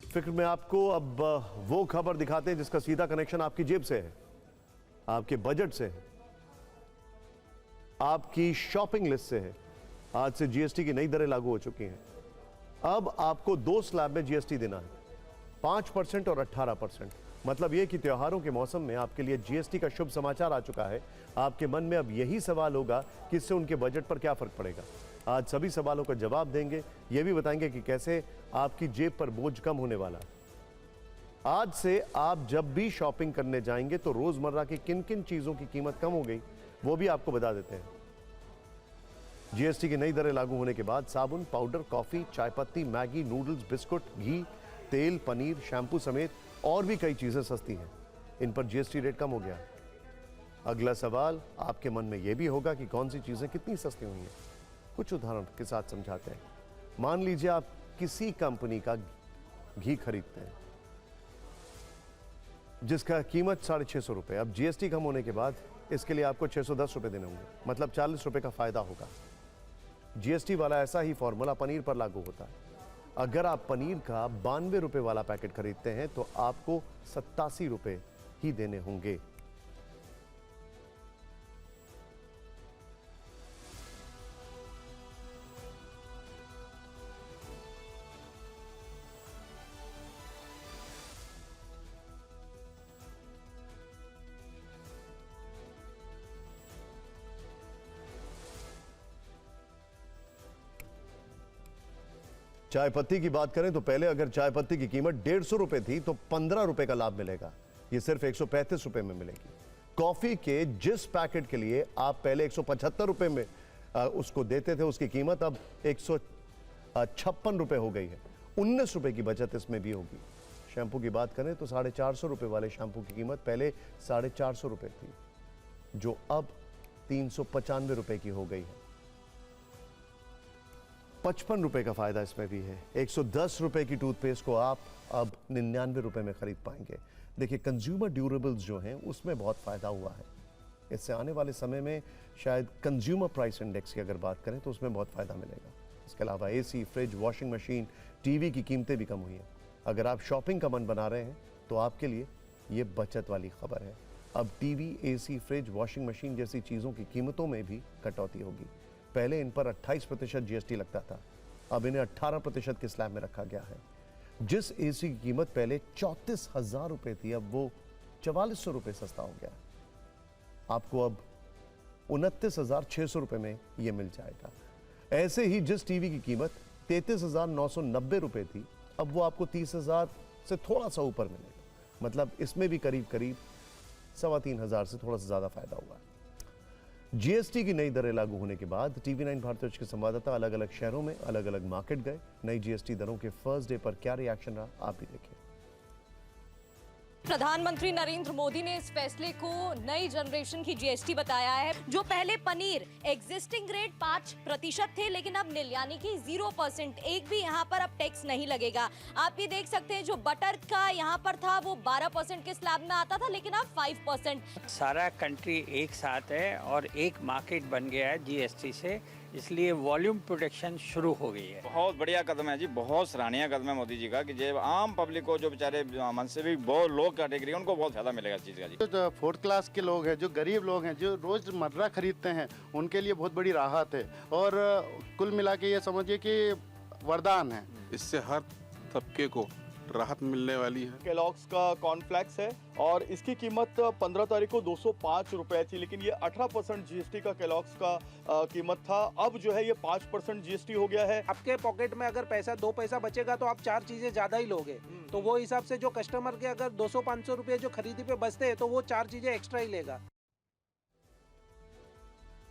फिक्र में आपको अब वो खबर दिखाते हैं जिसका सीधा कनेक्शन आपकी जेब से है, आपके बजट से है, आपकी शॉपिंग लिस्ट से है। आज से जीएसटी की नई दरें लागू हो चुकी हैं। अब आपको 2 स्लैब में जीएसटी देना है, 5% और 18%। मतलब यह कि त्योहारों के मौसम में आपके लिए जीएसटी का शुभ समाचार आ चुका है। आपके मन में अब यही सवाल होगा कि इससे उनके बजट पर क्या फर्क पड़ेगा। आज सभी सवालों का जवाब देंगे, यह भी बताएंगे कि कैसे आपकी जेब पर बोझ कम होने वाला। आज से आप जब भी शॉपिंग करने जाएंगे तो रोजमर्रा की किन किन चीजों की कीमत कम हो गई वो भी आपको बता देते हैं। जीएसटी की नई दरें लागू होने के बाद साबुन, पाउडर, कॉफी, चाय पत्ती, मैगी, नूडल्स, बिस्कुट, घी, तेल, पनीर, शैम्पू समेत और भी कई चीजें सस्ती हैं। इन पर जीएसटी रेट कम हो गया। अगला सवाल आपके मन में यह भी होगा कि कौन सी चीजें कितनी सस्ती हुई हैं। कुछ उदाहरण के साथ समझाते हैं। मान लीजिए आप किसी कंपनी का घी खरीदते हैं जिसका कीमत 650 रुपए। अब जीएसटी कम होने के बाद इसके लिए आपको 610 रुपए देने होंगे, मतलब 40 रुपए का फायदा होगा। जीएसटी वाला ऐसा ही फॉर्मूला पनीर पर लागू होता है। अगर आप पनीर का 92 रुपए वाला पैकेट खरीदते हैं तो आपको 87 रुपए ही देने होंगे। चाय पत्ती की बात करें तो पहले अगर चाय पत्ती की कीमत 150 रुपए थी तो 15 रुपए का लाभ मिलेगा। यह सिर्फ 135 रुपए में मिलेगी। कॉफी के जिस पैकेट के लिए आप पहले 175 रुपए में उसको देते थे, उसकी कीमत अब 156 रुपए हो गई है। 19 रुपए की बचत इसमें भी होगी। शैम्पू की बात करें तो 450 रुपए वाले शैम्पू की कीमत पहले 450 रुपए थी, जो अब 395 रुपए की हो गई है। 55 रुपए का फायदा इसमें भी है। 110 रुपए की टूथपेस्ट को आप अब 99 रुपए में खरीद पाएंगे। देखिए, कंज्यूमर ड्यूरेबल्स जो हैं उसमें बहुत फायदा हुआ है। इससे आने वाले समय में शायद कंज्यूमर प्राइस इंडेक्स की अगर बात करें तो उसमें बहुत फायदा मिलेगा। इसके अलावा AC, fridge, washing machine, TV की कीमतें भी कम हुई हैं। अगर आप शॉपिंग का मन बना रहे हैं तो आपके लिए ये बचत वाली खबर है। अब TV, AC, fridge, washing machine जैसी चीज़ों की कीमतों में भी कटौती होगी। पहले इन पर 28% जीएसटी लगता था, अब इन्हें 18% के स्लैब में रखा गया है। जिस एसी की कीमत पहले 34,000 रुपए थी, अब वो 4400 रुपए सस्ता हो गया। आपको अब 29,600 रुपए में यह मिल जाएगा। ऐसे ही जिस टीवी की कीमत 33,990 रुपए थी, अब वो आपको 30,000 से थोड़ा सा ऊपर मिलेगा। मतलब इसमें भी करीब करीब 3,2500 से थोड़ा सा ज्यादा फायदा हुआ है। जीएसटी की नई दरें लागू होने के बाद टीवी9 भारतवर्ष के संवाददाता अलग अलग शहरों में अलग अलग मार्केट गए। नई जीएसटी दरों के फर्स्ट डे पर क्या रिएक्शन रहा, आप भी देखिए। प्रधानमंत्री नरेंद्र मोदी ने इस फैसले को नई जनरेशन की जीएसटी बताया है। जो पहले पनीर एग्जिस्टिंग रेट 5% थे, लेकिन अब नील यानी कि 0%, एक भी यहाँ पर अब टैक्स नहीं लगेगा। आप ये देख सकते हैं, जो बटर का यहाँ पर था वो 12% के स्लैब में आता था, लेकिन अब 5%। सारा कंट्री एक साथ है और एक मार्केट बन गया है जीएसटी से, इसलिए वॉल्यूम प्रोटेक्शन शुरू हो गई है। बहुत बढ़िया कदम है जी, बहुत सराहनीय कदम है मोदी जी का कि जो आम पब्लिक को, जो बेचारे मन से भी बहुत लोग कैटेगरी, उनको बहुत फायदा मिलेगा इस चीज़ का जी। जो 4th क्लास के लोग हैं, जो गरीब लोग हैं, जो रोजमर्रा खरीदते हैं, उनके लिए बहुत बड़ी राहत है और कुल मिला के ये समझिए कि वरदान है। इससे हर तबके को राहत मिलने वाली है। केलॉग्स का कॉर्नफ्लेक्स है और इसकी कीमत 15 तारीख को 205 रुपए थी, लेकिन ये 18% जीएसटी का केलॉग्स का कीमत था। अब जो है ये 5% जीएसटी हो गया है। आपके पॉकेट में अगर पैसा 2 पैसा बचेगा तो आप 4 चीजें ज्यादा ही लोगे, तो वो हिसाब से जो कस्टमर के अगर 200-500 रुपए जो खरीदी पे बचते हैं तो वो 4 चीजें एक्स्ट्रा ही लेगा।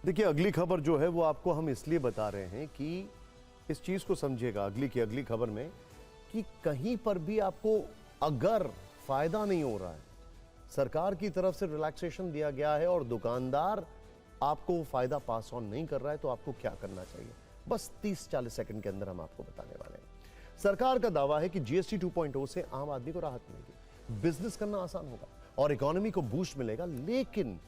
देखिए, अगली खबर जो है वो आपको हम इसलिए बता रहे हैं कि इस चीज को समझिएगा। अगली खबर में कि कहीं पर भी आपको अगर फायदा नहीं हो रहा है, सरकार की तरफ से रिलैक्सेशन दिया गया है और दुकानदार आपको फायदा पास ऑन नहीं कर रहा है, तो आपको क्या करना चाहिए, बस 30-40 सेकंड के अंदर हम आपको बताने वाले हैं। सरकार का दावा है कि जीएसटी 2.0 से आम आदमी को राहत मिलेगी, बिजनेस करना आसान होगा और इकोनॉमी को बूस्ट मिलेगा। लेकिन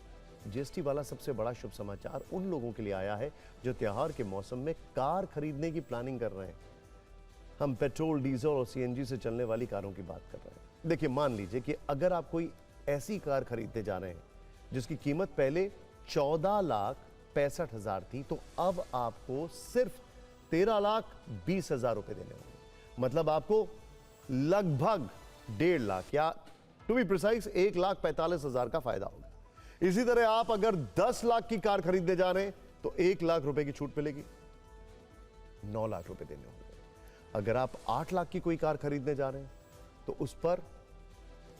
जीएसटी वाला सबसे बड़ा शुभ समाचार उन लोगों के लिए आया है जो त्योहार के मौसम में कार खरीदने की प्लानिंग कर रहे हैं। हम पेट्रोल, डीजल और सीएनजी से चलने वाली कारों की बात कर रहे हैं। देखिए, मान लीजिए कि अगर आप कोई ऐसी कार खरीदने जा रहे हैं जिसकी कीमत पहले 14,65,000 थी, तो अब आपको सिर्फ 13,20,000 रुपए देने होंगे। मतलब आपको लगभग 1.5 लाख या टू बी प्रिसाइज 1,45,000 का फायदा होगा। इसी तरह आप अगर 10 लाख की कार खरीदने जा रहे हैं तो 1 लाख रुपए की छूट मिलेगी, 9 लाख रुपए देने होंगे। अगर आप 8 लाख की कोई कार खरीदने जा रहे हैं तो उस पर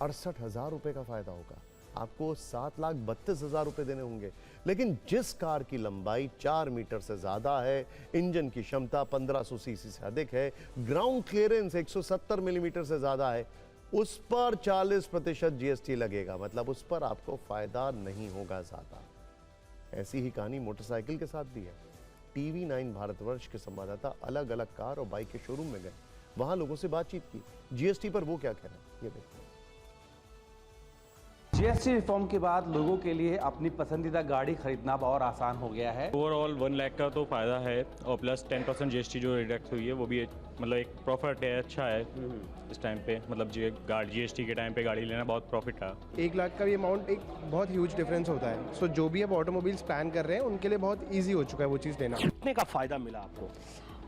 68,000 रुपए का फायदा होगा, आपको 7,32,000 रुपए देने होंगे। लेकिन जिस कार की लंबाई 4 मीटर से ज्यादा है, इंजन की क्षमता 1500 सीसी से अधिक है, ग्राउंड क्लियरेंस 170 मिलीमीटर से ज्यादा है, उस पर 40% जीएसटी लगेगा। मतलब उस पर आपको फायदा नहीं होगा ज्यादा। ऐसी ही कहानी मोटरसाइकिल के साथ भी है। टीवी 9 भारतवर्ष के संवाददाता अलग अलग कार और बाइक के शोरूम में गए, वहां लोगों से बातचीत की। जीएसटी पर वो क्या कह रहे हैं, ये देखो। जीएसटी रिफॉर्म के बाद लोगों के लिए अपनी पसंदीदा गाड़ी खरीदना और आसान हो गया है। ओवरऑल 1 लाख का तो फायदा है और प्लस 10% जीएसटी जो रिडक्ट हुई है वो भी मतलब एक प्रॉफिट है, अच्छा है इस टाइम पे। मतलब जीएसटी के टाइम पे गाड़ी लेना बहुत प्रॉफिट था। 1 लाख का भी अमाउंट एक बहुत ह्यूज डिफरेंस होता है। सो जो भी अब ऑटोमोबाइल्स प्लान कर रहे हैं उनके लिए बहुत ईजी हो चुका है वो चीज़ लेना। कितने का फायदा मिला आपको?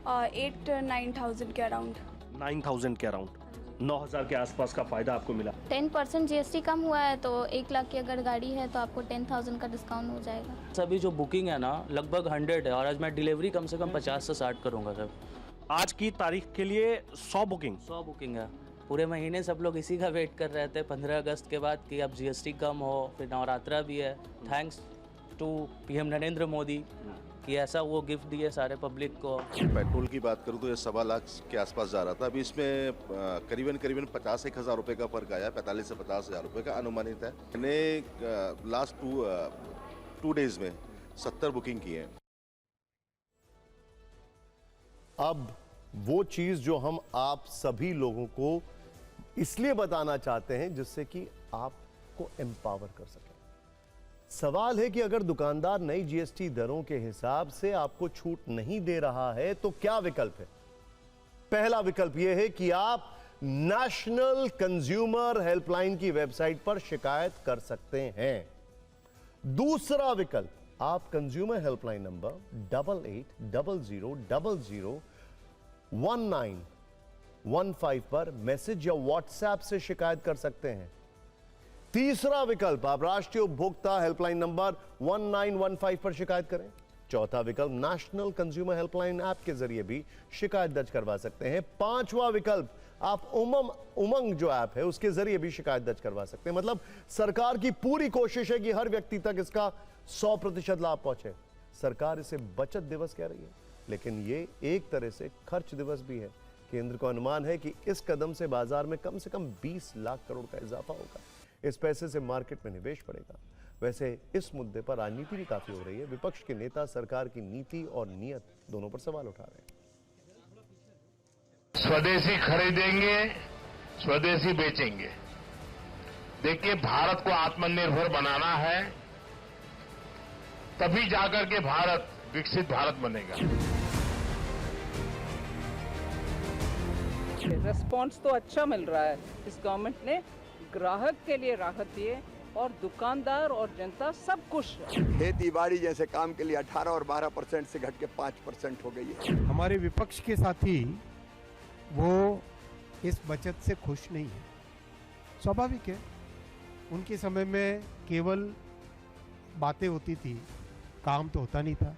8-9,000 के अराउंड। 9,000 के अराउंड, 9,000 के आसपास का फायदा आपको मिला। 10% जीएसटी कम हुआ है तो 1 लाख की अगर गाड़ी है तो आपको 10,000 का डिस्काउंट हो जाएगा। सभी जो बुकिंग है ना लगभग 100 है और आज मैं डिलीवरी कम से कम 50 से 60 करूँगा सर। आज की तारीख के लिए 100 बुकिंग है। पूरे महीने सब लोग इसी का वेट कर रहे थे 15 अगस्त के बाद कि अब जीएसटी कम हो, फिर नवरात्रा भी है। Thanks to PM Narendra Modi कि ऐसा वो गिफ्ट दिए सारे पब्लिक को। पेट्रोल की बात करूं तो ये 1.25 लाख के आसपास जा रहा था, अभी इसमें करीबन 50-1,000 रुपये का फर्क आया, 45 से 50,000 रुपये का अनुमानित है। मैंने लास्ट 2 डेज में 70 बुकिंग की है। अब वो चीज जो हम आप सभी लोगों को इसलिए बताना चाहते हैं जिससे कि आपको एम्पावर कर सके। सवाल है कि अगर दुकानदार नई जीएसटी दरों के हिसाब से आपको छूट नहीं दे रहा है तो क्या विकल्प है? पहला विकल्प यह है कि आप नेशनल कंज्यूमर हेल्पलाइन की वेबसाइट पर शिकायत कर सकते हैं। दूसरा विकल्प, आप कंज्यूमर हेल्पलाइन नंबर 8800001915 पर मैसेज या व्हाट्सएप से शिकायत कर सकते हैं। तीसरा विकल्प, आप राष्ट्रीय उपभोक्ता हेल्पलाइन नंबर 1915 पर शिकायत करें। चौथा विकल्प, नेशनल कंज्यूमर हेल्पलाइन ऐप के जरिए भी शिकायत दर्ज करवा सकते हैं। पांचवा विकल्प, आप उमंग जो ऐप है उसके जरिए भी शिकायत दर्ज करवा सकते हैं। मतलब सरकार की पूरी कोशिश है कि हर व्यक्ति तक इसका 100% लाभ पहुंचे। सरकार इसे बचत दिवस कह रही है, लेकिन ये एक तरह से खर्च दिवस भी है। केंद्र का अनुमान है कि इस कदम से बाजार में कम से कम 20 लाख करोड़ का इजाफा होगा। इस पैसे से मार्केट में निवेश बढ़ेगा। वैसे इस मुद्दे पर राजनीति भी काफी हो रही है। विपक्ष के नेता सरकार की नीति और नीयत दोनों पर सवाल उठा रहे हैं। स्वदेशी खरीदेंगे, स्वदेशी बेचेंगे। देखिए, भारत को आत्मनिर्भर बनाना है, तभी जाकर के भारत विकसित भारत बनेगा। रिस्पॉन्स तो अच्छा मिल रहा है। इस गवर्नमेंट ने ग्राहक के लिए राहत दिए और दुकानदार और जनता सब खुश है। खेती बाड़ी जैसे काम के लिए 18 और 12% से घट के 5% हो गई है। हमारे विपक्ष के साथी वो इस बचत से खुश नहीं है। स्वाभाविक है, उनके समय में केवल बातें होती थी, काम तो होता नहीं था।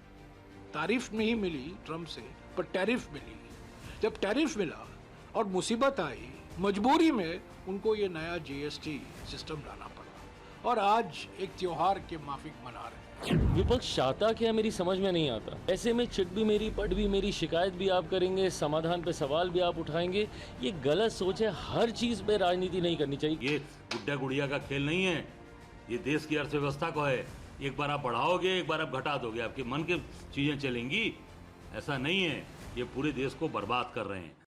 तारीफ नहीं मिली ट्रम्प से, पर टैरिफ मिली। जब टैरिफ मिला और मुसीबत आई, मजबूरी में उनको ये नया जीएसटी सिस्टम लाना पड़ा और आज एक त्योहार के माफिक मना रहे हैं। विपक्ष चाहता क्या मेरी समझ में नहीं आता। ऐसे में चिट भी मेरी, पट भी मेरी, शिकायत भी आप करेंगे, समाधान पे सवाल भी आप उठाएंगे। ये गलत सोच है। हर चीज पे राजनीति नहीं करनी चाहिए। ये गुड्डा गुड़िया का खेल नहीं है, ये देश की अर्थव्यवस्था को है। एक बार आप बढ़ाओगे, एक बार आप घटा दोगे, आपके मन की चीजें चलेंगी, ऐसा नहीं है। ये पूरे देश को बर्बाद कर रहे हैं।